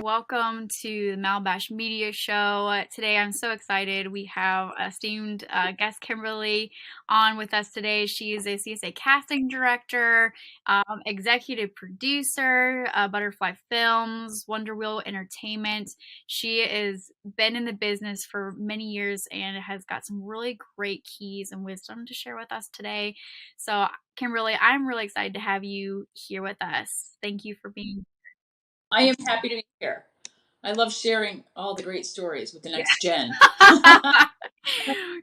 Welcome to the Malabash Media Show. Today, I'm so excited. We have esteemed guest Kimberly on with us today. She is a CSA casting director, executive producer, Butterfly Films, Wonder Wheel Entertainment. She has been in the business for many years and has got some really great keys and wisdom to share with us today. So, Kimberly, I'm really excited to have you here with us. Thank you for being. I am happy to be here. I love sharing all the great stories with the next gen.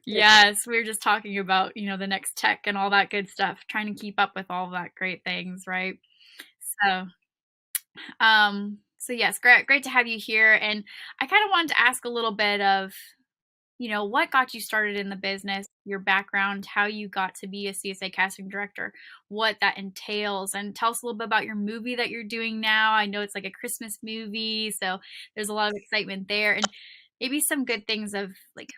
Yes, we were just talking about, the next tech and all that good stuff, trying to keep up with all that great things, right? So, so yes, great to have you here. And I kind of wanted to ask a little bit of, what got you started in the business, your background, how you got to be a CSA casting director, what that entails, and tell us a little bit about your movie that you're doing now. I know it's like a Christmas movie, so there's a lot of excitement there, and maybe some good things of like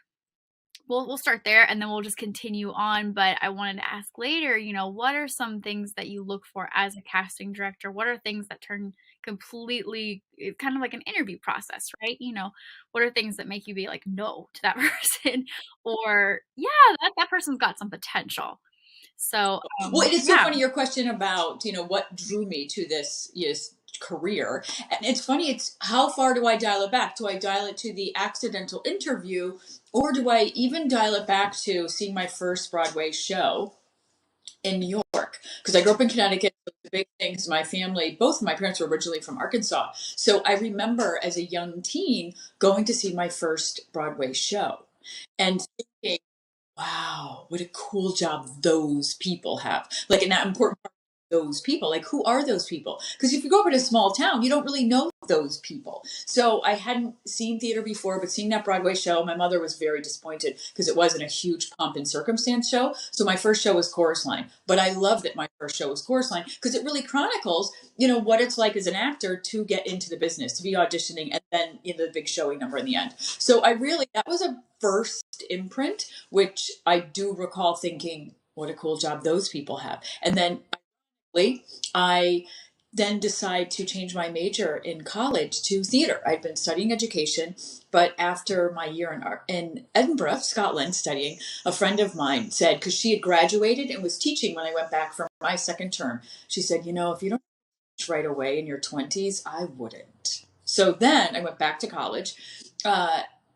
we'll start there and then we'll just continue on. But I wanted to ask later, what are some things that you look for as a casting director? What are things that turn completely kind of like an interview process, right? What are things that make you be like no to that person, or yeah, that person's got some potential. So Well, it is so yeah. funny your question about what drew me to this career, and it's funny. It's how far do I dial it back? Do I dial it to the accidental interview, or do I even dial it back to seeing my first Broadway show in New York? Because I grew up in Connecticut. So the big things, my family, both of my parents were originally from Arkansas. So I remember as a young teen going to see my first Broadway show and thinking, wow, what a cool job those people have. Like, an important part of those people. Like, who are those people? Because if you go over to a small town, you don't really know those people. So I hadn't seen theater before, but seeing that Broadway show, my mother was very disappointed because it wasn't a huge pomp and circumstance show. So my first show was Chorus Line. But I loved that my first show was Chorus Line because it really chronicles, what it's like as an actor to get into the business, to be auditioning, and then the big showing number in the end. So that was a first imprint, which I do recall thinking, what a cool job those people have. And then I then decide to change my major in college to theater. I'd been studying education, but after my year in Edinburgh, Scotland, studying, a friend of mine said, because she had graduated and was teaching when I went back for my second term, she said, if you don't teach right away in your 20s, I wouldn't. So then I went back to college.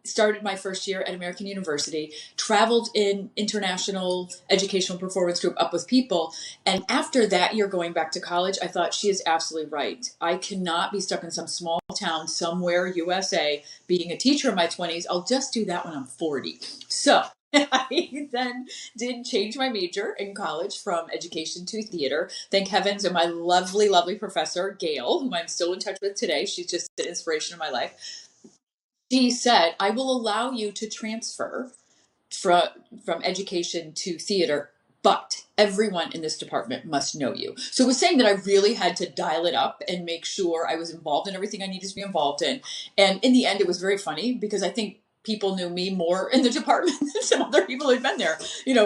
Started my first year at American University, traveled in international educational performance group Up With People. And after that year going back to college, I thought she is absolutely right. I cannot be stuck in some small town somewhere, USA, being a teacher in my 20s. I'll just do that when I'm 40. So I then did change my major in college from education to theater. Thank heavens, and my lovely, lovely professor, Gail, whom I'm still in touch with today, she's just an inspiration in my life. She said, I will allow you to transfer from education to theater, but everyone in this department must know you. So it was saying that I really had to dial it up and make sure I was involved in everything I needed to be involved in. And in the end, it was very funny because I think people knew me more in the department than some other people who'd been there,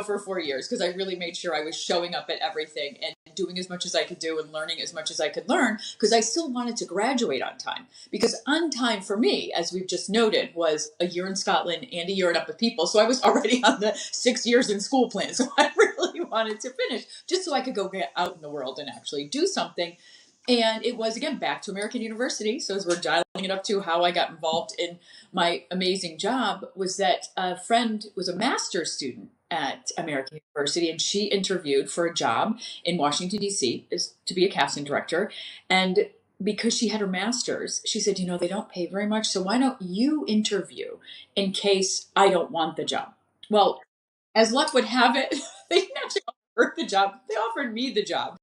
for 4 years, because I really made sure I was showing up at everything and doing as much as I could do and learning as much as I could learn, because I still wanted to graduate on time. Because on time for me, as we've just noted, was a year in Scotland and a year in Up With People. So I was already on the 6 years in school plan. So I really wanted to finish just so I could go get out in the world and actually do something. And it was, again, back to American University. So as we're dialing it up to how I got involved in my amazing job, was that a friend was a master's student at American University, and she interviewed for a job in Washington, D.C. to be a casting director. And because she had her master's, she said, they don't pay very much, so why don't you interview in case I don't want the job? Well, as luck would have it, they didn't actually offer the job. They offered me the job.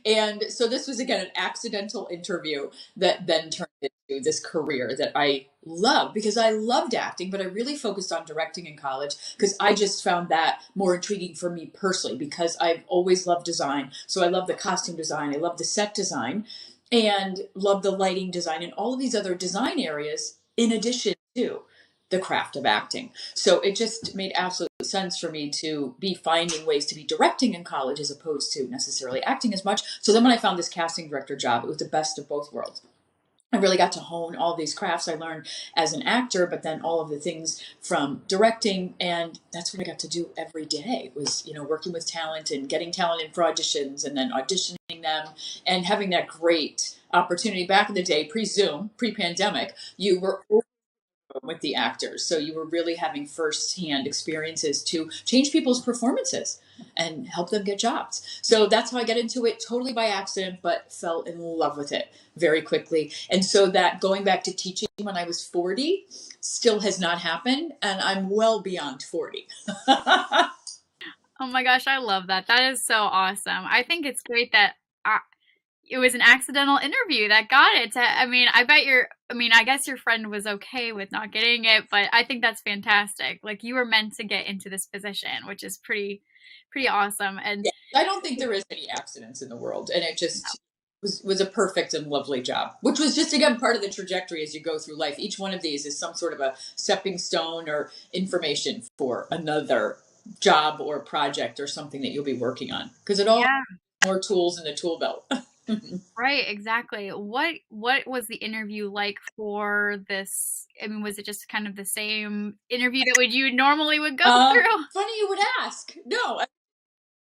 And so this was, again, an accidental interview that then turned into this career that I love, because I loved acting, but I really focused on directing in college because I just found that more intriguing for me personally, because I've always loved design. So I love the costume design. I love the set design and love the lighting design and all of these other design areas in addition to the craft of acting. So it just made absolute sense for me to be finding ways to be directing in college as opposed to necessarily acting as much. So then when I found this casting director job, it was the best of both worlds. I really got to hone all these crafts I learned as an actor, but then all of the things from directing, and that's what I got to do every day was, working with talent and getting talent in for auditions and then auditioning them and having that great opportunity back in the day, pre-Zoom, pre-pandemic, you were with the actors. So you were really having firsthand experiences to change people's performances and help them get jobs. So that's how I got into it, totally by accident, but fell in love with it very quickly. And so that going back to teaching when I was 40 still has not happened. And I'm well beyond 40. Oh my gosh, I love that. That is so awesome. I think it's great that it was an accidental interview that got it. I mean, I guess your friend was okay with not getting it, but I think that's fantastic. Like you were meant to get into this position, which is pretty awesome. And Yeah, I don't think there is any accidents in the world. And it just was a perfect and lovely job, which was just, again, part of the trajectory as you go through life. Each one of these is some sort of a stepping stone or information for another job or project or something that you'll be working on. Because it all yeah, more tools in the tool belt. right, exactly. What was the interview like for this? I mean, was it just kind of the same interview that you normally would go through? Funny you would ask. No,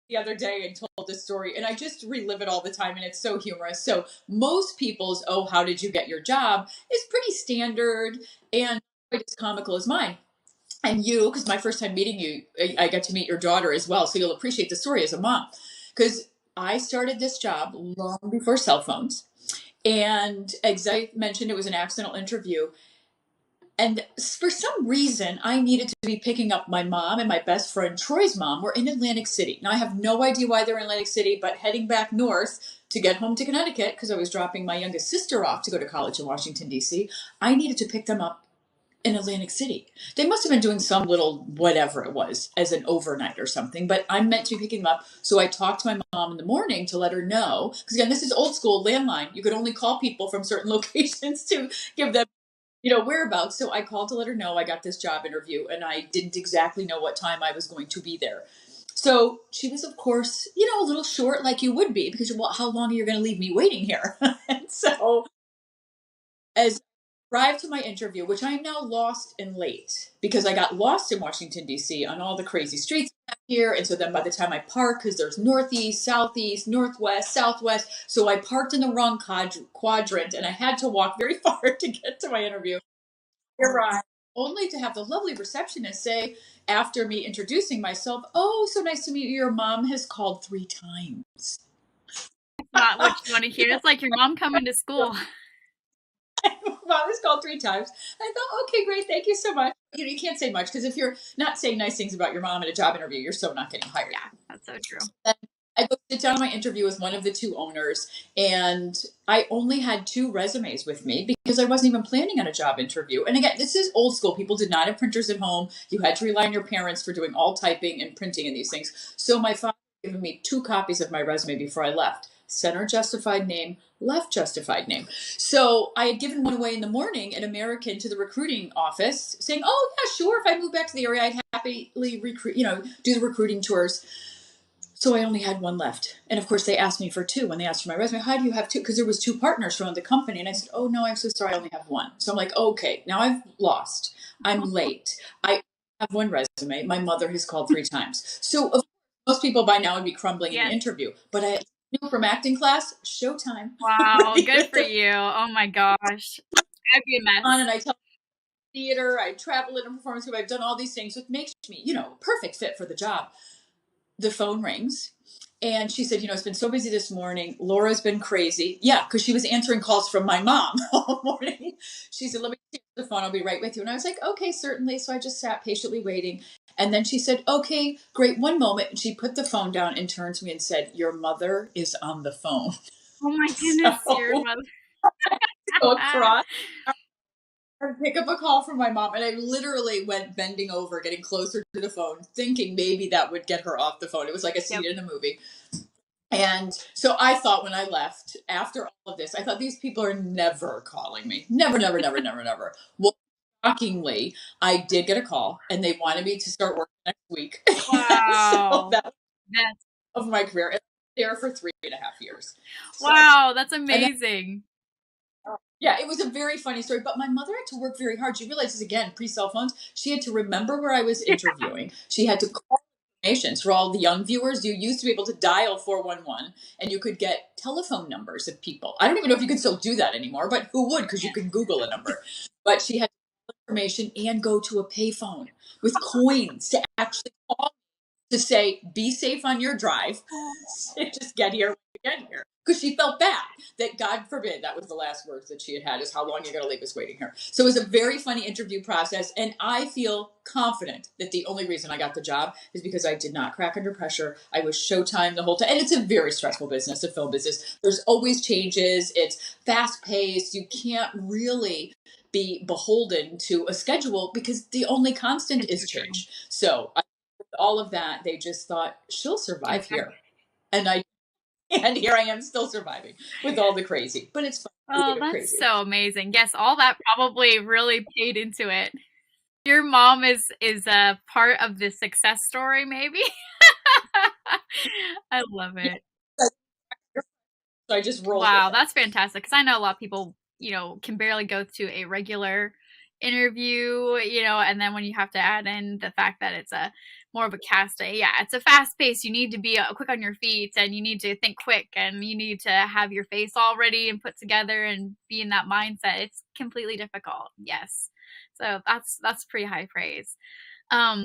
the other day and told this story, and I just relive it all the time, and it's so humorous. So most people's "Oh, how did you get your job?" is pretty standard and quite as comical as mine. And you, because my first time meeting you, I got to meet your daughter as well, so you'll appreciate the story as a mom. Because I started this job long before cell phones, and as I mentioned, it was an accidental interview. And for some reason, I needed to be picking up my mom and my best friend Troy's mom were in Atlantic City. Now, I have no idea why they're in Atlantic City, but heading back north to get home to Connecticut, because I was dropping my youngest sister off to go to college in Washington, D.C., I needed to pick them up in Atlantic City. They must have been doing some little whatever it was as an overnight or something, but I'm meant to be picking them up. So I talked to my mom in the morning to let her know, because again, this is old school landline. You could only call people from certain locations to give them whereabouts. So I called to let her know I got this job interview and I didn't exactly know what time I was going to be there. So she was, of course, a little short like you would be because, well, how long are you going to leave me waiting here? And so as I arrived to my interview, which I am now lost and late because I got lost in Washington, D.C. on all the crazy streets here. And so then by the time I park, because there's northeast, southeast, northwest, southwest. So I parked in the wrong quadrant and I had to walk very far to get to my interview. Arrived, only to have the lovely receptionist say, after me introducing myself, "Oh, so nice to meet you. Your mom has called 3 times." Not what you want to hear. It's like your mom coming to school. Mom has called 3 times. I thought, okay, great, thank you so much. You can't say much because if you're not saying nice things about your mom in a job interview, you're so not getting hired. Yeah, that's so true. Then I go sit down on my interview with one of the two owners, and I only had 2 resumes with me because I wasn't even planning on a job interview. And again, this is old school. People did not have printers at home. You had to rely on your parents for doing all typing and printing and these things. So my father gave me 2 copies of my resume before I left. Center justified name, left justified name. So I had given one away in the morning at American to the recruiting office saying, "Oh, yeah, sure. If I move back to the area, I'd happily recruit, do the recruiting tours." So I only had one left. And of course, they asked me for 2 when they asked for my resume. "How do you have 2?" Because there was 2 partners from the company. And I said, "Oh, no, I'm so sorry. I only have one." So I'm like, okay, now I've lost. I'm late. I have one resume. My mother has called 3 times. So of course, most people by now would be crumbling in the Yes. interview. But I knew from acting class, showtime. Wow, good for you. Oh my gosh. I'd be a On mess. and I tell theater, I travel in a performance group, I've done all these things, which makes me, perfect fit for the job. The phone rings and she said, "It's been so busy this morning. Laura's been crazy." Yeah, because she was answering calls from my mom all morning. She said, "Let me take the phone. I'll be right with you." And I was like, "Okay, certainly." So I just sat patiently waiting. And then she said, "Okay, great. One moment." And she put the phone down and turned to me and said, "Your mother is on the phone." Oh my goodness, your So, mother. so across and pick up a call from my mom, and I literally went bending over, getting closer to the phone, thinking maybe that would get her off the phone. It was like a Yep. scene in a movie. And so I thought when I left, after all of this, I thought these people are never calling me. Never, never, never, never, never. Well, shockingly, I did get a call, and they wanted me to start working next week. And so Wow. that was That's of my career. And I was there for 3.5 years. So, wow, that's and then amazing. Yeah, it was a very funny story. But my mother had to work very hard. She realizes, again, pre cell phones, she had to remember where I was interviewing. She had to call informations for all the young viewers. You used to be able to dial 411 and you could get telephone numbers of people. I don't even know if you can still do that anymore, but who would? Because you can Google a number. But she had information and go to a payphone with coins to actually call to say, be safe on your drive. Just get here when you get here. Because she felt bad that, God forbid, that was the last words that she had had, is how long you're going to leave us waiting here. So it was a very funny interview process. And I feel confident that the only reason I got the job is because I did not crack under pressure. I was Showtime the whole time. And it's a very stressful business, the film business. There's always changes. It's fast paced. You can't really be beholden to a schedule because the only constant It's is so true. change. So all of that, they just thought she'll survive Okay. here, and I and here I am still surviving with all the crazy. But it's fun. A little Oh, bit that's crazy. so amazing. Yes, all that probably really played into it. Your mom is a part of the success story, maybe? I love Yeah, it. so I just rolled with Wow, it. that's fantastic. Because I know a lot of people, can barely go to a regular interview, and then when you have to add in the fact that it's a more of a cast, yeah, it's a fast pace. You need to be quick on your feet, and you need to think quick, and you need to have your face all ready and put together and be in that mindset. It's completely difficult. Yes. So that's pretty high praise. Um,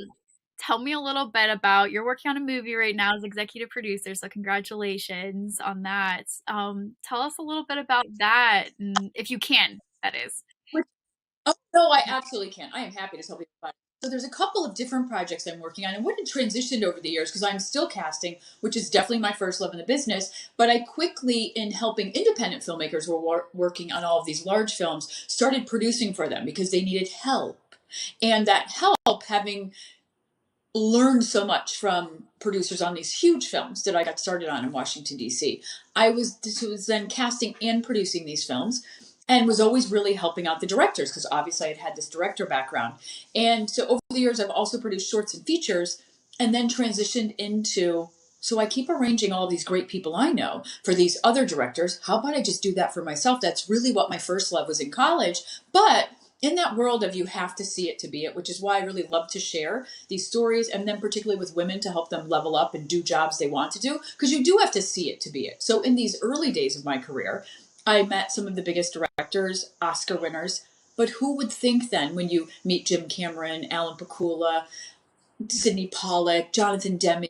Tell me a little bit about, you're working on a movie right now as executive producer, so congratulations on that. Tell us a little bit about that, and if you can, that is. Oh no, I absolutely can. I am happy to tell people about it. So there's a couple of different projects I'm working on, and what had transitioned over the years because I'm still casting, which is definitely my first love in the business. But I quickly, in helping independent filmmakers who were working on all of these large films, started producing for them because they needed help. And that help, having learned so much from producers on these huge films that I got started on in Washington, D.C. I was then casting and producing these films and was always really helping out the directors because obviously I'd had this director background. And so over the years, I've also produced shorts and features and then transitioned into. So I keep arranging all these great people I know for these other directors. How about I just do that for myself? That's really what my first love was in college. But in that world of you have to see it to be it, which is why I really love to share these stories, and then particularly with women to help them level up and do jobs they want to do, because you do have to see it to be it. So in these early days of my career, I met some of the biggest directors, Oscar winners. But who would think then when you meet Jim Cameron, Alan Pakula, Sidney Pollack, Jonathan Demme,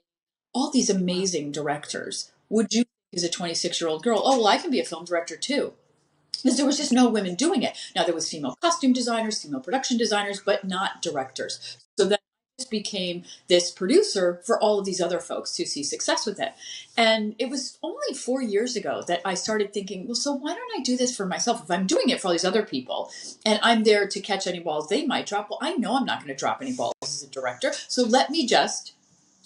all these Wow. amazing directors, would you, as a 26-year-old girl, oh, well, I can be a film director too? Because there was just no women doing it. Now there was female costume designers, female production designers, but not directors. So then I just became this producer for all of these other folks to see success with it. And it was only 4 years ago that I started thinking, well, so why don't I do this for myself? If I'm doing it for all these other people and I'm there to catch any balls they might drop, well, I know I'm not going to drop any balls as a director. So let me just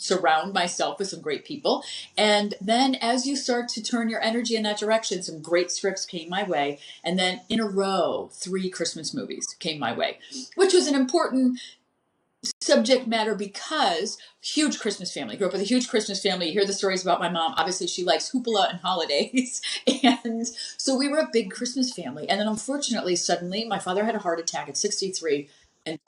surround myself with some great people. And then as you start to turn your energy in that direction, some great scripts came my way. And then in a row, 3 Christmas movies came my way, which was an important subject matter because huge Christmas family. Grew up with a huge Christmas family. You hear the stories about my mom. Obviously, she likes hoopla and holidays. And so we were a big Christmas family. And then unfortunately, suddenly, my father had a heart attack at 63 and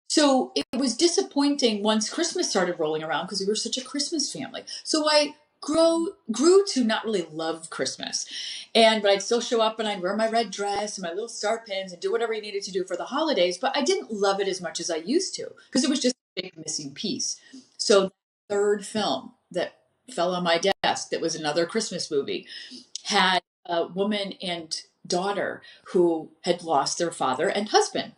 so it was disappointing once Christmas started rolling around because we were such a Christmas family. So I grew to not really love Christmas. But I'd still show up and I'd wear my red dress and my little star pins and do whatever I needed to do for the holidays, but I didn't love it as much as I used to because it was just a big missing piece. So the third film that fell on my desk that was another Christmas movie had a woman and daughter who had lost their father and husband.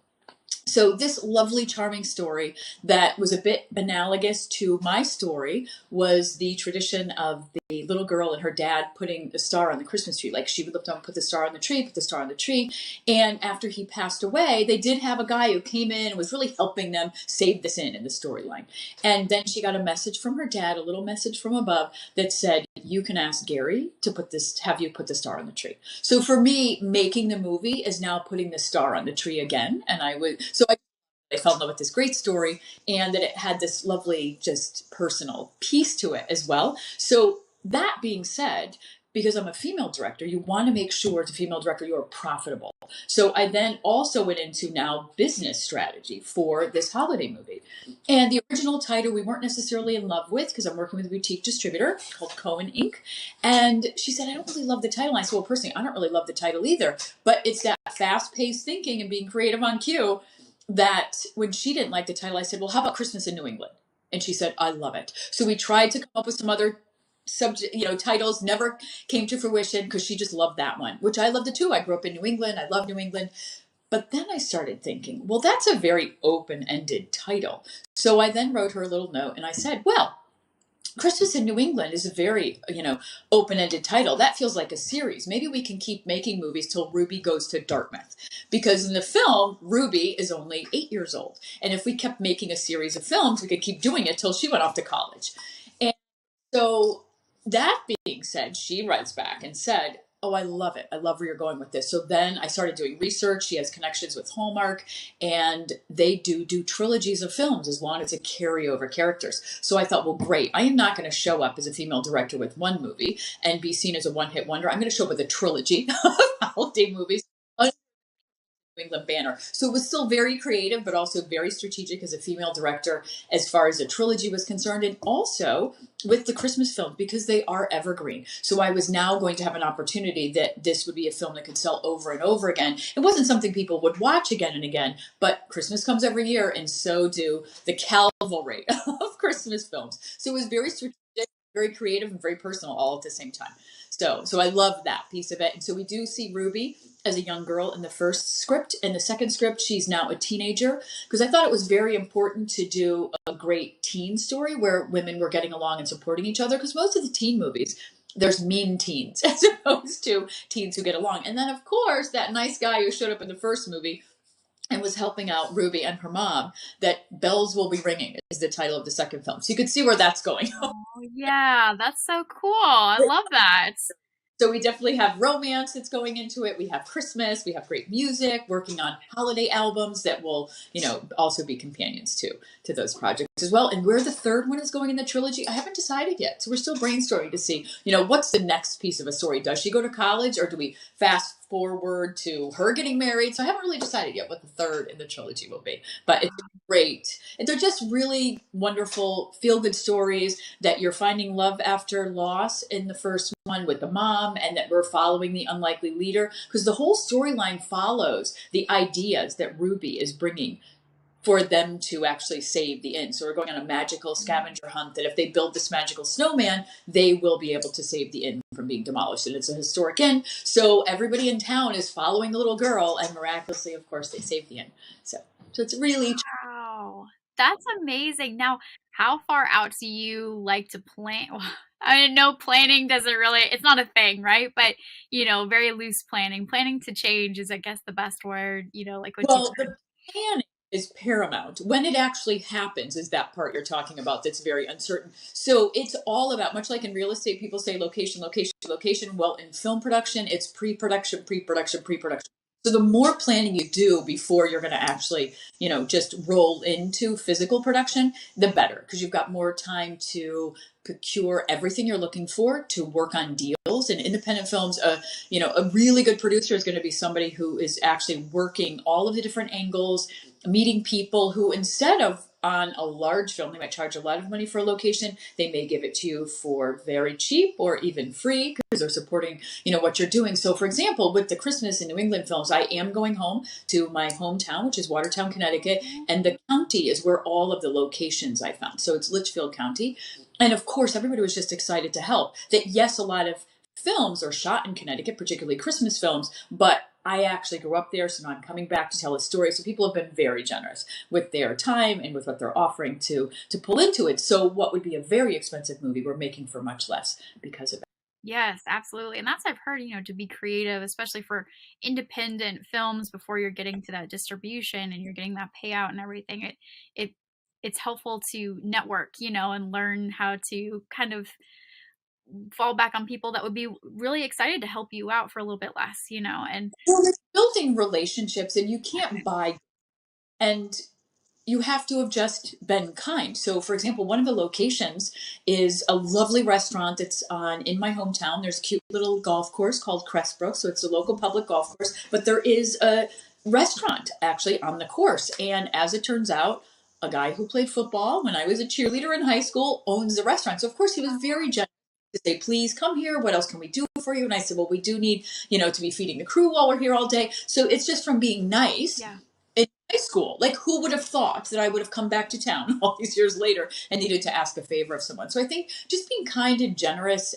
So this lovely, charming story that was a bit analogous to my story was the tradition of the little girl and her dad putting the star on the Christmas tree. Like she would look down, put the star on the tree, put the star on the tree. And after he passed away, they did have a guy who came in and was really helping them save this in the storyline. And then she got a message from her dad, a little message from above that said, you can ask Gary to have you put the star on the tree. So for me, making the movie is now putting the star on the tree again. And I fell in love with this great story and that it had this lovely, just personal piece to it as well. So that being said, because I'm a female director, you want to make sure as a female director you're profitable. So I then also went into now business strategy for this holiday movie. And the original title we weren't necessarily in love with because I'm working with a boutique distributor called Cohen Inc. And she said, I don't really love the title. And I said, well, personally, I don't really love the title either. But it's that fast paced thinking and being creative on cue that when she didn't like the title, I said, well, how about Christmas in New England? And she said, I love it. So we tried to come up with some other subject, titles, never came to fruition because she just loved that one, which I loved it too. I grew up in New England. I love New England. But then I started thinking, well, that's a very open ended title. So I then wrote her a little note and I said, well, Christmas in New England is a very, open-ended title. That feels like a series. Maybe we can keep making movies till Ruby goes to Dartmouth. Because in the film, Ruby is only 8 years old. And if we kept making a series of films, we could keep doing it till she went off to college. And so that being said, she writes back and said, oh, I love it. I love where you're going with this. So then I started doing research. She has connections with Hallmark, and they do trilogies of films as long as it carry over characters. So I thought, well, great. I am not going to show up as a female director with one movie and be seen as a one-hit wonder. I'm going to show up with a trilogy of holiday movies England banner. So it was still very creative, but also very strategic as a female director as far as a trilogy was concerned, and also with the Christmas films because they are evergreen. So I was now going to have an opportunity that this would be a film that could sell over and over again. It wasn't something people would watch again and again, but Christmas comes every year, and so do the cavalry of Christmas films. So it was very strategic, very creative, and very personal all at the same time. So I love that piece of it. And so we do see Ruby as a young girl in the first script. In the second script, she's now a teenager because I thought it was very important to do a great teen story where women were getting along and supporting each other, because most of the teen movies, there's mean teens as opposed to teens who get along. And then, of course, that nice guy who showed up in the first movie and was helping out Ruby and her mom, that Bells Will Be Ringing is the title of the second film. So you can see where that's going. Oh, yeah, that's so cool. I love that. So we definitely have romance that's going into it. We have Christmas. We have great music. Working on holiday albums that will, also be companions to those projects as well. And where the third one is going in the trilogy, I haven't decided yet. So we're still brainstorming to see, what's the next piece of a story. Does she go to college, or do we fast forward to her getting married? So I haven't really decided yet what the third in the trilogy will be. But it's great. And they're just really wonderful, feel-good stories that you're finding love after loss in the first one with the mom, and that we're following the unlikely leader, because the whole storyline follows the ideas that Ruby is bringing for them to actually save the inn. So we're going on a magical scavenger hunt that if they build this magical snowman, they will be able to save the inn from being demolished. And it's a historic inn. So everybody in town is following the little girl, and miraculously, of course, they save the inn. So it's really... Wow, that's amazing. Now, how far out do you like to plan? I mean, no, planning doesn't really, it's not a thing, right? But, very loose planning. Planning to change is, I guess, the best word, like what you Well, said. the planning is paramount. When it actually happens is that part you're talking about that's very uncertain. So it's all about, much like in real estate, people say location, location, location. Well, in film production, it's pre-production, pre-production, pre-production. So the more planning you do before you're going to actually, just roll into physical production, the better, because you've got more time to procure everything you're looking for, to work on deals. And independent films, a really good producer is going to be somebody who is actually working all of the different angles, meeting people who, instead of on a large film, they might charge a lot of money for a location. They may give it to you for very cheap or even free because they're supporting, what you're doing. So for example, with the Christmas in New England films, I am going home to my hometown, which is Watertown, Connecticut. And the county is where all of the locations I found. So it's Litchfield County. And of course, everybody was just excited to help. That yes, a lot of films are shot in Connecticut, particularly Christmas films, but I actually grew up there, so now I'm coming back to tell a story. So people have been very generous with their time and with what they're offering to pull into it. So what would be a very expensive movie, we're making for much less because of it. Yes, absolutely. And that's I've heard, to be creative, especially for independent films before you're getting to that distribution and you're getting that payout and everything. It it's helpful to network, and learn how to kind of fall back on people that would be really excited to help you out for a little bit less, and Well, it's building relationships, and you can't buy. And you have to have just been kind. So, for example, one of the locations is a lovely restaurant that's on in my hometown. There's a cute little golf course called Crestbrook, so it's a local public golf course. But there is a restaurant actually on the course, and as it turns out, a guy who played football when I was a cheerleader in high school owns the restaurant. So, of course, he was very generous to say, "Please come here. What else can we do for you?" And I said, "Well, we do need, to be feeding the crew while we're here all day." So it's just from being nice Yeah. in high school. Like, who would have thought that I would have come back to town all these years later and needed to ask a favor of someone? So I think just being kind and generous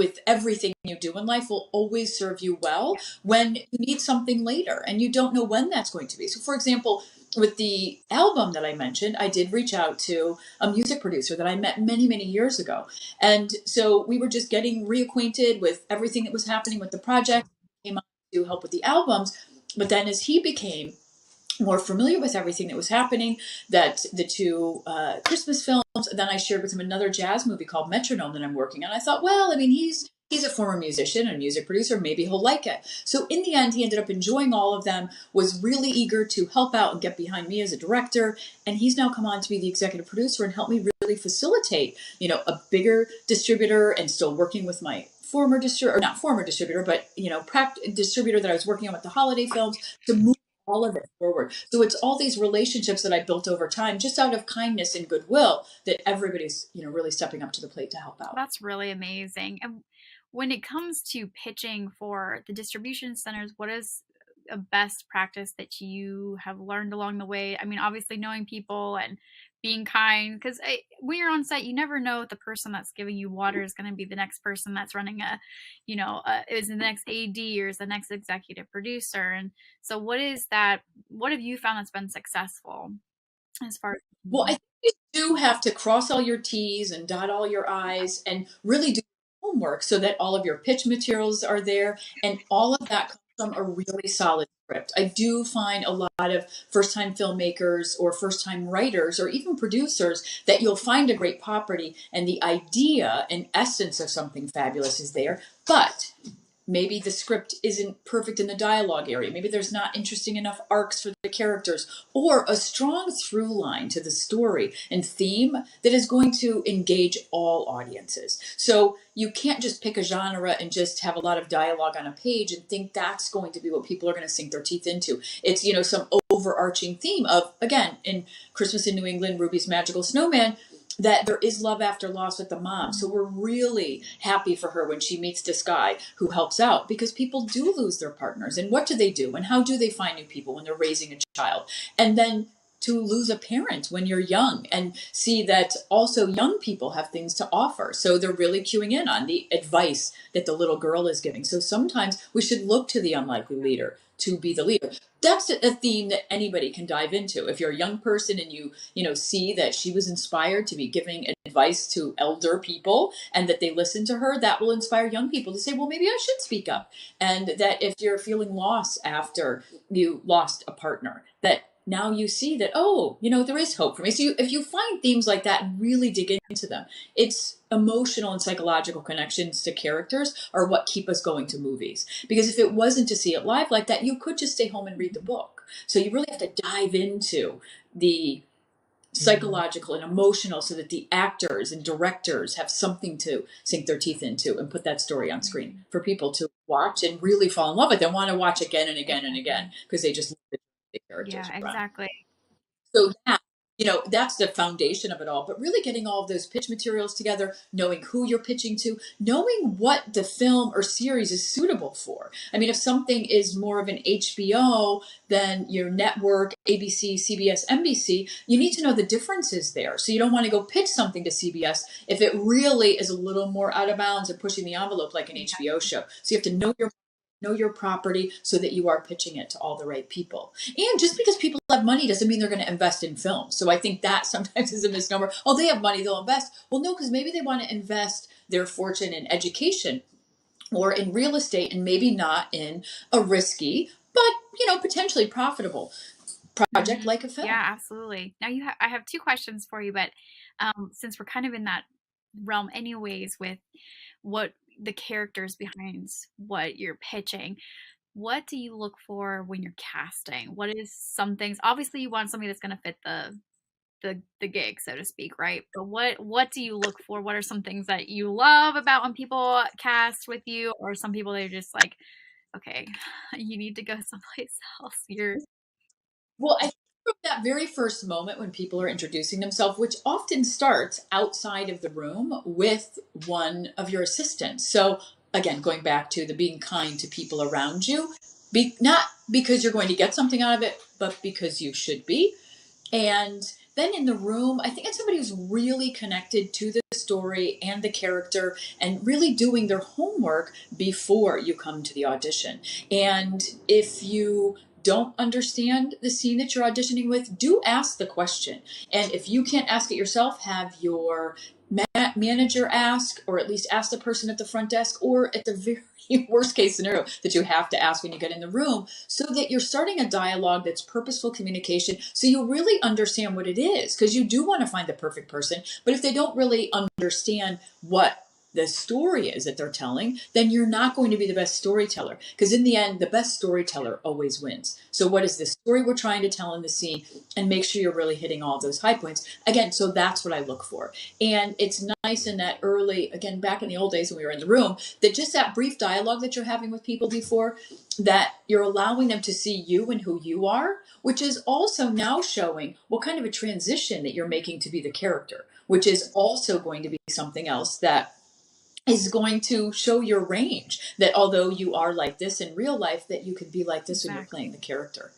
with everything you do in life will always serve you well when you need something later and you don't know when that's going to be. So, for example, with the album that I mentioned, I did reach out to a music producer that I met many, many years ago. And so we were just getting reacquainted with everything that was happening with the project, came on to help with the albums. But then as he became more familiar with everything that was happening, that the two Christmas films, then I shared with him another jazz movie called Metronome that I'm working on. I thought, well, I mean, he's a former musician and music producer. Maybe he'll like it. So in the end, he ended up enjoying all of them, was really eager to help out and get behind me as a director. And he's now come on to be the executive producer and help me really facilitate, a bigger distributor and still working with my former distributor, or not former distributor, but, distributor that I was working on with the holiday films to move all of it forward. So it's all these relationships that I built over time, just out of kindness and goodwill, that everybody's, really stepping up to the plate to help out. That's really amazing. And when it comes to pitching for the distribution centers, what is a best practice that you have learned along the way? I mean, obviously knowing people and being kind, because when you're on set, you never know if the person that's giving you water is going to be the next person that's running is the next AD or is the next executive producer. And so, what have you found that's been successful as far as? Well, I think you do have to cross all your T's and dot all your I's and really do homework so that all of your pitch materials are there and all of that comes from a really solid script. I do find a lot of first time filmmakers or first time writers or even producers that you'll find a great property and the idea and essence of something fabulous is there, but maybe the script isn't perfect in the dialogue area. Maybe there's not interesting enough arcs for the characters or a strong through line to the story and theme that is going to engage all audiences. So you can't just pick a genre and just have a lot of dialogue on a page and think that's going to be what people are going to sink their teeth into. It's, some overarching theme of, again, in Christmas in New England, Ruby's Magical Snowman, that there is love after loss with the mom. So we're really happy for her when she meets this guy who helps out, because people do lose their partners. And what do they do? And how do they find new people when they're raising a child? And then to lose a parent when you're young and see that also young people have things to offer. So they're really queuing in on the advice that the little girl is giving. So sometimes we should look to the unlikely leader to be the leader. That's a theme that anybody can dive into. If you're a young person and you see that she was inspired to be giving advice to elder people and that they listen to her, that will inspire young people to say, well, maybe I should speak up. And that if you're feeling loss after you lost a partner, that now you see that, there is hope for me. So if you find themes like that and really dig into them, it's emotional and psychological connections to characters are what keep us going to movies. Because if it wasn't to see it live like that, you could just stay home and read the book. So you really have to dive into the psychological and emotional so that the actors and directors have something to sink their teeth into and put that story on screen for people to watch and really fall in love with and want to watch again and again and again because they just love the characters Yeah, around. exactly. So that's the foundation of it all. But really getting all of those pitch materials together, knowing who you're pitching to, knowing what the film or series is suitable for. I mean, if something is more of an HBO than your network, ABC, CBS, NBC, you need to know the differences there. So you don't want to go pitch something to CBS if it really is a little more out of bounds and pushing the envelope like an HBO show. So you have to know your property so that you are pitching it to all the right people. And just because people have money doesn't mean they're going to invest in film. So I think that sometimes is a misnomer. Oh, they have money, they'll invest. Well, no, because maybe they want to invest their fortune in education or in real estate and maybe not in a risky, but, potentially profitable project like a film. Yeah, absolutely. Now I have two questions for you, but since we're kind of in that realm anyways with what the characters behind what you're pitching, what do you look for when you're casting? What is some things, obviously you want somebody that's gonna fit the gig, so to speak, right? But what do you look for? What are some things that you love about when people cast with you, or some people they're just like, okay, you need to go someplace else. You're Well, I think from that very first moment when people are introducing themselves, which often starts outside of the room with one of your assistants. So, again, going back to the being kind to people around you, not because you're going to get something out of it, but because you should be. And then in the room, I think it's somebody who's really connected to the story and the character and really doing their homework before you come to the audition. And if you don't understand the scene that you're auditioning with, do ask the question. And if you can't ask it yourself, have your manager ask, or at least ask the person at the front desk, or at the very worst case scenario that you have to ask when you get in the room, so that you're starting a dialogue that's purposeful communication, so you really understand what it is, because you do want to find the perfect person. But if they don't really understand what the story is that they're telling, then you're not going to be the best storyteller, because in the end the best storyteller always wins. So what is the story we're trying to tell in the scene, and make sure you're really hitting all those high points again. So that's what I look for. And it's nice in that early, again, back in the old days when we were in the room, that just that brief dialogue that you're having with people before, that you're allowing them to see you and who you are, which is also now showing what kind of a transition that you're making to be the character, which is also going to be something else that is going to show your range, that although you are like this in real life, that you could be like this when you're playing exactly. the character.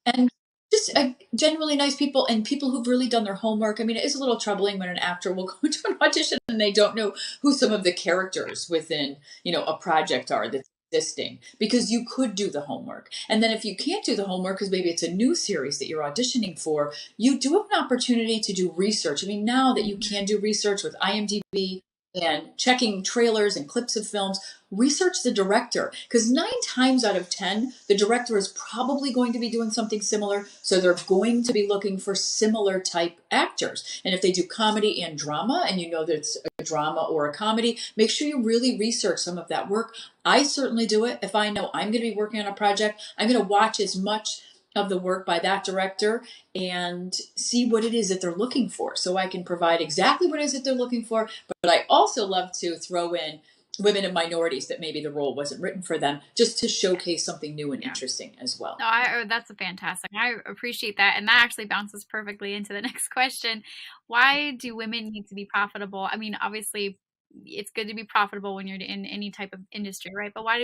And just genuinely nice people, and people who've really done their homework. I mean, it is a little troubling when an actor will go to an audition and they don't know who some of the characters within, a project are that's existing, because you could do the homework. And then if you can't do the homework because maybe it's a new series that you're auditioning for, you do have an opportunity to do research. I mean, now that you can do research with IMDb and checking trailers and clips of films, research the director, because 9 times out of 10 the director is probably going to be doing something similar, so they're going to be looking for similar type actors. And if they do comedy and drama, and you know that it's a drama or a comedy, make sure you really research some of that work. I certainly do it. If I know I'm going to be working on a project, I'm going to watch as much of the work by that director and see what it is that they're looking for, so I can provide exactly what it is that they're looking for. But I also love to throw in women and minorities that maybe the role wasn't written for them, just to showcase something new and Yeah. interesting as well. No, that's a fantastic. I appreciate that, and that actually bounces perfectly into the next question. Why do women need to be profitable? I mean, obviously, it's good to be profitable when you're in any type of industry, right? But why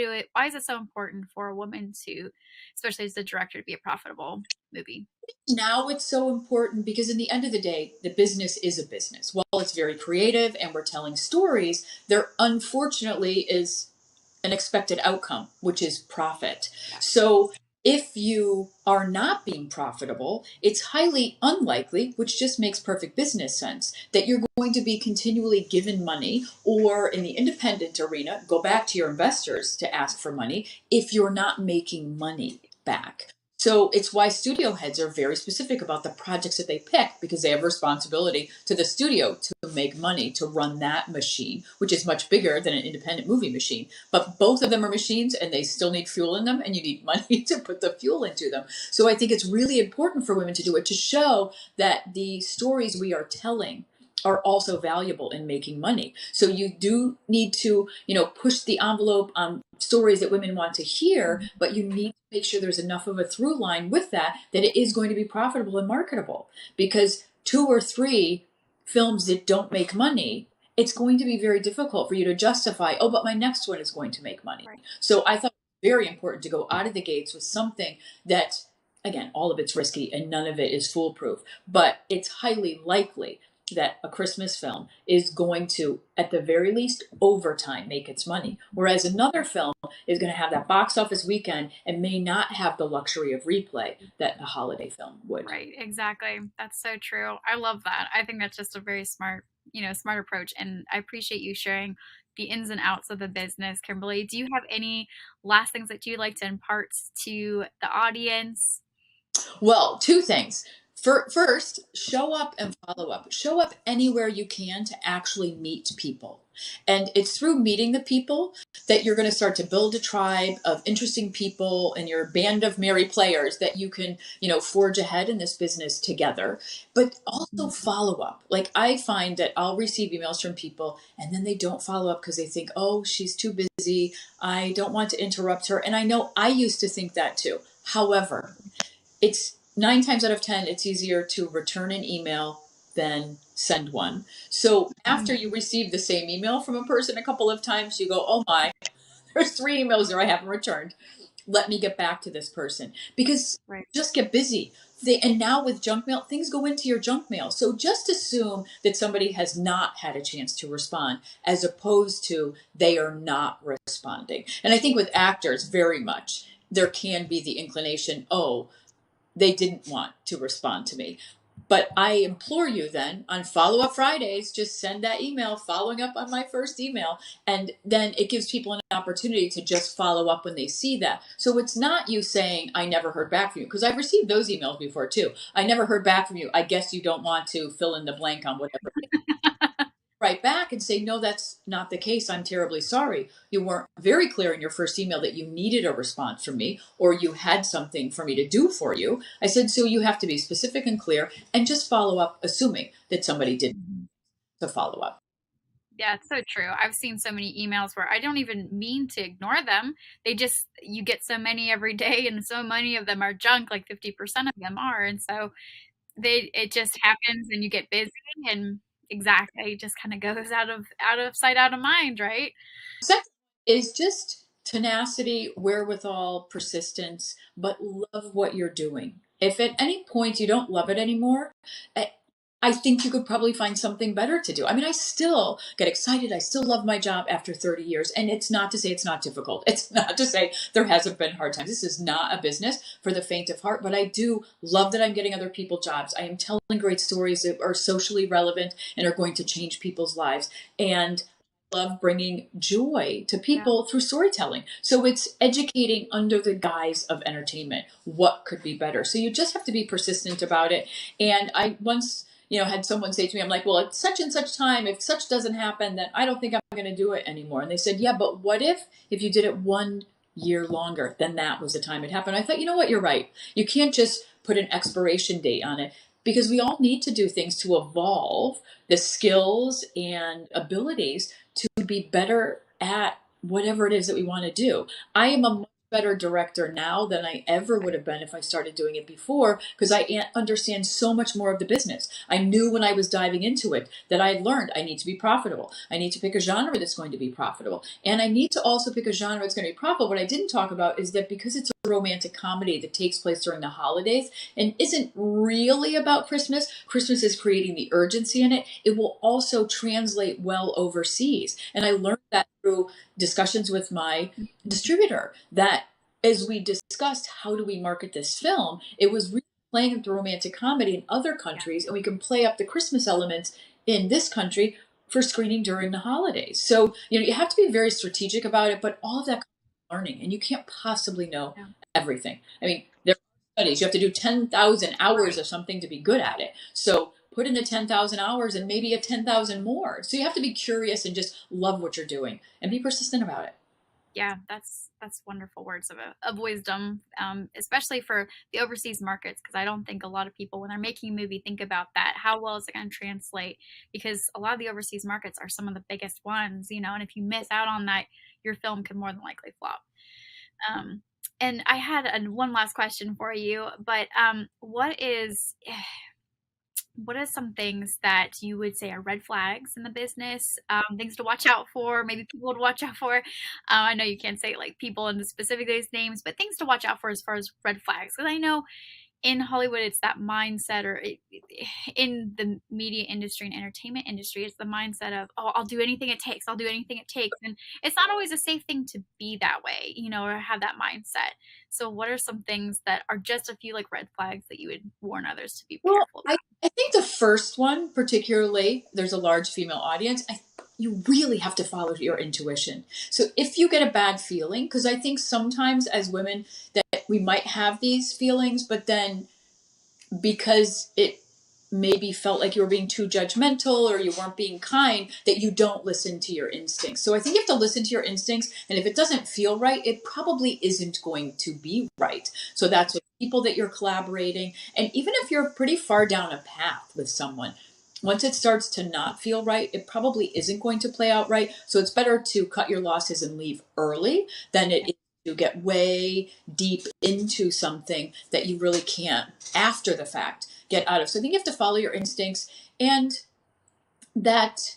is it so important for a woman to, especially as the director, to be a profitable movie? Now it's so important because in the end of the day, the business is a business. While it's very creative and we're telling stories, there unfortunately is an expected outcome, which is profit. Yeah. So if you are not being profitable, it's highly unlikely, which just makes perfect business sense, that you're going to be continually given money, or in the independent arena, go back to your investors to ask for money if you're not making money back. So it's why studio heads are very specific about the projects that they pick, because they have responsibility to the studio to make money, to run that machine, which is much bigger than an independent movie machine. But both of them are machines and they still need fuel in them, and you need money to put the fuel into them. So I think it's really important for women to do it, to show that the stories we are telling are also valuable in making money. So you do need to, push the envelope on stories that women want to hear, but you need to make sure there's enough of a through line with that, that it is going to be profitable and marketable. Because 2 or 3 films that don't make money, it's going to be very difficult for you to justify, oh, but my next one is going to make money. Right. So I thought it was very important to go out of the gates with something that, again, all of it's risky and none of it is foolproof, but it's highly likely that a Christmas film is going to, at the very least, over time, make its money. Whereas another film is going to have that box office weekend and may not have the luxury of replay that a holiday film would. Right, exactly. That's so true. I love that. I think that's just a very smart, smart approach. And I appreciate you sharing the ins and outs of the business, Kimberly. Do you have any last things that you'd like to impart to the audience? Well, 2 things. First, show up and follow up. Show up anywhere you can to actually meet people. And it's through meeting the people that you're going to start to build a tribe of interesting people and your band of merry players that you can, forge ahead in this business together. But also follow up. Like I find that I'll receive emails from people and then they don't follow up because they think, oh, she's too busy. I don't want to interrupt her. And I know I used to think that too. However, it's 9 times out of 10, it's easier to return an email than send one. So after you receive the same email from a person a couple of times, you go, oh my, there's 3 emails there I haven't returned. Let me get back to this person because Right. just get busy. And now with junk mail, things go into your junk mail. So just assume that somebody has not had a chance to respond as opposed to they are not responding. And I think with actors, very much, there can be the inclination, oh, they didn't want to respond to me. But I implore you then on Follow Up Fridays, just send that email following up on my first email. And then it gives people an opportunity to just follow up when they see that. So it's not you saying, I never heard back from you. Because I've received those emails before too. I never heard back from you. I guess you don't want to fill in the blank on whatever. Right back and say, no, that's not the case. I'm terribly sorry. You weren't very clear in your first email that you needed a response from me or you had something for me to do for you. I said, so you have to be specific and clear and just follow up, assuming that somebody did to follow up. Yeah, it's so true. I've seen so many emails where I don't even mean to ignore them. You get so many every day and so many of them are junk, like 50% of them are. And so it just happens and you get busy and exactly, it just kind of goes out of sight, out of mind, right? Second is just tenacity, wherewithal, persistence, but love what you're doing. If at any point you don't love it anymore, I think you could probably find something better to do. I mean, I still get excited. I still love my job after 30 years. And it's not to say it's not difficult. It's not to say there hasn't been hard times. This is not a business for the faint of heart, but I do love that I'm getting other people jobs. I am telling great stories that are socially relevant and are going to change people's lives. And love bringing joy to Yeah. people through storytelling. So it's educating under the guise of entertainment. What could be better? So you just have to be persistent about it. And I once, had someone say to me, I'm like, well, at such and such time, if such doesn't happen, then I don't think I'm going to do it anymore. And they said, yeah, but what if you did it 1 year longer, then that was the time it happened. I thought, you know what? You're right. You can't just put an expiration date on it because we all need to do things to evolve the skills and abilities to be better at whatever it is that we want to do. I am a much better director now than I ever would have been if I started doing it before because I understand so much more of the business. I knew when I was diving into it that I had learned I need to be profitable. I need to pick a genre that's going to be profitable. And I need to also pick a genre that's going to be profitable. What I didn't talk about is that because it's a romantic comedy that takes place during the holidays and isn't really about Christmas, Christmas is creating the urgency in it. It will also translate well overseas. And I learned that through discussions with my distributor that as we discussed how do we market this film, it was really playing up the romantic comedy in other countries, and we can play up the Christmas elements in this country for screening during the holidays. So, you have to be very strategic about it, but all of that learning, and you can't possibly know everything. I mean, there are studies. You have to do 10,000 hours of something to be good at it. So put in the 10,000 hours and maybe a 10,000 more. So you have to be curious and just love what you're doing and be persistent about it. Yeah, that's wonderful words of wisdom, especially for the overseas markets, because I don't think a lot of people, when they're making a movie, think about that. How well is it going to translate? Because a lot of the overseas markets are some of the biggest ones, and if you miss out on that, your film could more than likely flop. And I had one last question for you, but what are some things that you would say are red flags in the business, things to watch out for, maybe people to watch out for? I know you can't say like people in specific those names, but things to watch out for as far as red flags. Because I know in Hollywood, it's that mindset, or in the media industry and entertainment industry, it's the mindset of, oh, I'll do anything it takes. I'll do anything it takes. And it's not always a safe thing to be that way, or have that mindset. So what are some things that are just a few like red flags that you would warn others to be Well, careful I think the first one, particularly, there's a large female audience. You really have to follow your intuition. So if you get a bad feeling, because I think sometimes as women that we might have these feelings, but then because it maybe felt like you were being too judgmental or you weren't being kind, that you don't listen to your instincts. So I think you have to listen to your instincts, and if it doesn't feel right, it probably isn't going to be right. So that's with people that you're collaborating, and even if you're pretty far down a path with someone, once it starts to not feel right, it probably isn't going to play out right. So it's better to cut your losses and leave early than it is to get way deep into something that you really can't, after the fact, get out of. So I think you have to follow your instincts, and that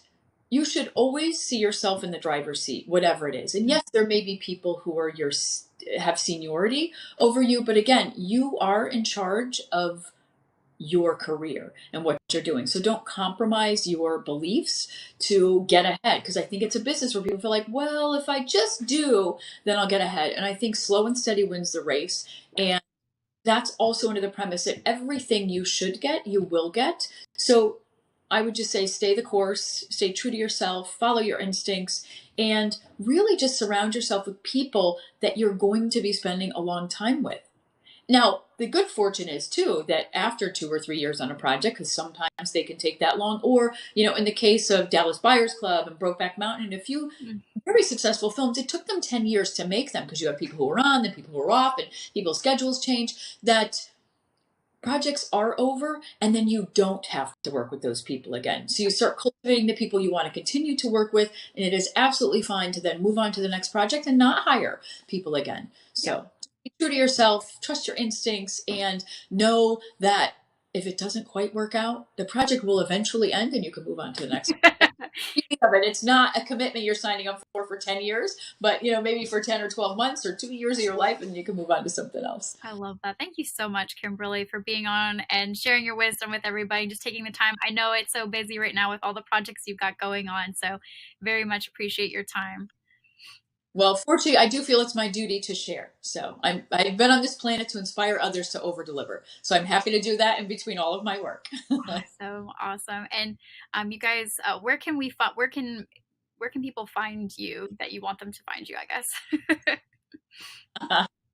you should always see yourself in the driver's seat, whatever it is. And yes, there may be people who are have seniority over you, but again, you are in charge of your career and what you're doing. So don't compromise your beliefs to get ahead. Because I think it's a business where people feel like, well, if I just do, then I'll get ahead. And I think slow and steady wins the race. And that's also under the premise that everything you should get, you will get. So I would just say stay the course, stay true to yourself, follow your instincts, and really just surround yourself with people that you're going to be spending a long time with. Now, the good fortune is too that after 2 or 3 years on a project, because sometimes they can take that long, or in the case of Dallas Buyers Club and Brokeback Mountain and a few very successful films, it took them 10 years to make them, because you have people who are on, then people who are off, and people's schedules change. That projects are over, and then you don't have to work with those people again. So you start cultivating the people you want to continue to work with, and it is absolutely fine to then move on to the next project and not hire people again. So be true to yourself, trust your instincts, and know that if it doesn't quite work out, the project will eventually end and you can move on to the next one. Of it. It's not a commitment you're signing up for 10 years, but maybe for 10 or 12 months or 2 years of your life, and you can move on to something else. I love that. Thank you so much, Kimberly, for being on and sharing your wisdom with everybody, just taking the time. I know it's so busy right now with all the projects you've got going on, so very much appreciate your time. Well, fortunately, I do feel it's my duty to share. So I've been on this planet to inspire others to over deliver. So I'm happy to do that in between all of my work. So awesome. And you guys, where can people find you that you want them to find you, I guess?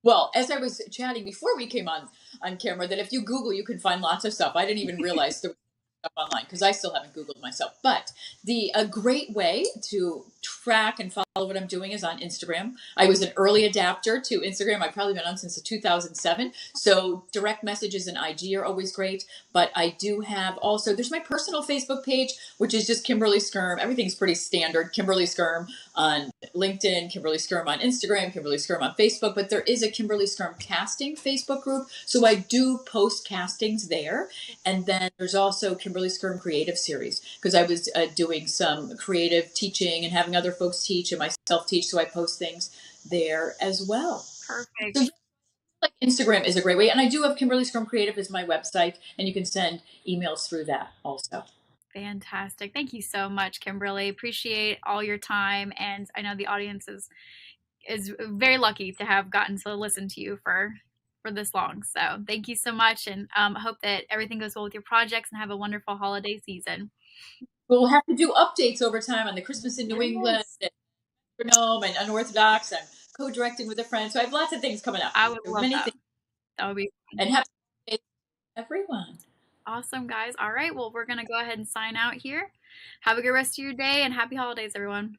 Well, as I was chatting before we came on camera, that if you Google, you can find lots of stuff. I didn't even realize there was stuff online because I still haven't Googled myself. But a great way to track and follow what I'm doing is on Instagram. I was an early adapter to Instagram. I've probably been on since 2007. So direct messages and IG are always great. But I do have also, there's my personal Facebook page, which is just Kimberly Skyrme. Everything's pretty standard. Kimberly Skyrme on LinkedIn, Kimberly Skyrme on Instagram, Kimberly Skyrme on Facebook. But there is a Kimberly Skyrme casting Facebook group. So I do post castings there. And then there's also Kimberly Skyrme Creative Series, because I was doing some creative teaching and having other folks teach and myself teach. So I post things there as well. Perfect. So like Instagram is a great way. And I do have Kimberly Skyrme Creative as my website, and you can send emails through that also. Fantastic. Thank you so much, Kimberly. Appreciate all your time. And I know the audience is very lucky to have gotten to listen to you for this long. So thank you so much, and hope that everything goes well with your projects and have a wonderful holiday season. We'll have to do updates over time on the Christmas in New England Yes. and Metronome and Unorthodox. I'm co-directing with a friend, so I have lots of things coming up. I would There's love many that. things, That would be and happy holidays to everyone. awesome, guys. All right. Well, we're going to go ahead and sign out here. Have a good rest of your day and happy holidays, everyone.